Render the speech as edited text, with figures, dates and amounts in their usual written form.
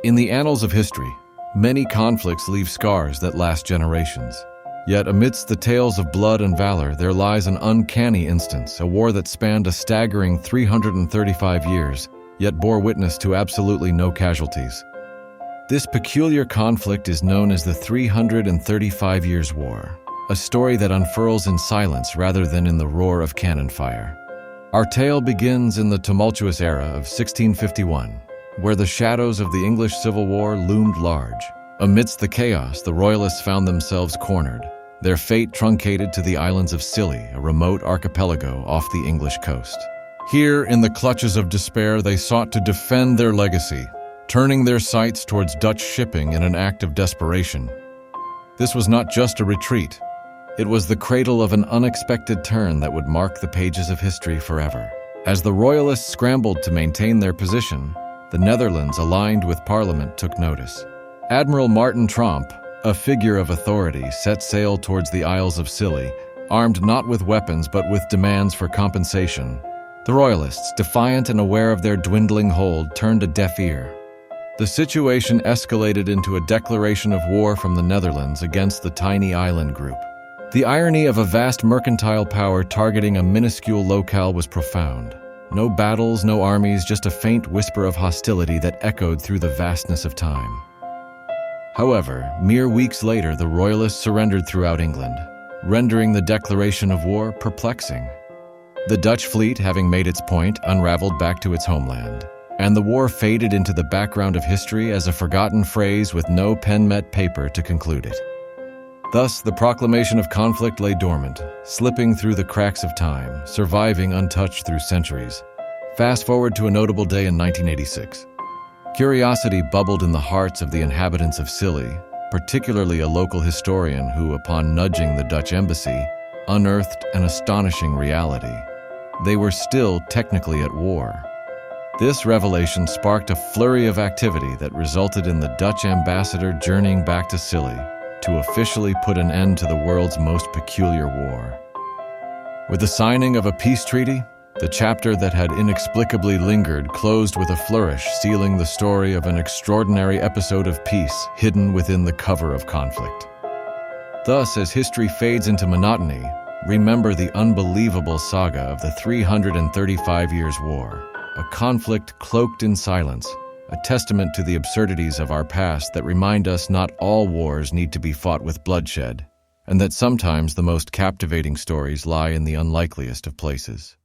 In the annals of history, many conflicts leave scars that last generations. Yet amidst the tales of blood and valor, there lies an uncanny instance, a war that spanned a staggering 335 years, yet bore witness to absolutely no casualties. This peculiar conflict is known as the 335 Years' War, a story that unfurls in silence rather than in the roar of cannon fire. Our tale begins in the tumultuous era of 1651, where the shadows of the English Civil War loomed large. Amidst the chaos, the Royalists found themselves cornered, their fate truncated to the islands of Scilly, a remote archipelago off the English coast. Here, in the clutches of despair, they sought to defend their legacy, turning their sights towards Dutch shipping in an act of desperation. This was not just a retreat. It was the cradle of an unexpected turn that would mark the pages of history forever. As the Royalists scrambled to maintain their position, the Netherlands, aligned with Parliament, took notice. Admiral Martin Tromp, a figure of authority, set sail towards the Isles of Scilly, armed not with weapons but with demands for compensation. The Royalists, defiant and aware of their dwindling hold, turned a deaf ear. The situation escalated into a declaration of war from the Netherlands against the tiny island group. The irony of a vast mercantile power targeting a minuscule locale was profound. No battles, no armies, just a faint whisper of hostility that echoed through the vastness of time. However, mere weeks later, the Royalists surrendered throughout England, rendering the declaration of war perplexing. The Dutch fleet, having made its point, unraveled back to its homeland, and the war faded into the background of history as a forgotten phrase with no pen-met paper to conclude it. Thus, the proclamation of conflict lay dormant, slipping through the cracks of time, surviving untouched through centuries. Fast forward to a notable day in 1986. Curiosity bubbled in the hearts of the inhabitants of Scilly, particularly a local historian who, upon nudging the Dutch embassy, unearthed an astonishing reality. They were still technically at war. This revelation sparked a flurry of activity that resulted in the Dutch ambassador journeying back to Scilly to officially put an end to the world's most peculiar war. With the signing of a peace treaty, the chapter that had inexplicably lingered closed with a flourish, sealing the story of an extraordinary episode of peace hidden within the cover of conflict. Thus, as history fades into monotony, remember the unbelievable saga of the 335 Years' War, a conflict cloaked in silence, a testament to the absurdities of our past that remind us not all wars need to be fought with bloodshed, and that sometimes the most captivating stories lie in the unlikeliest of places.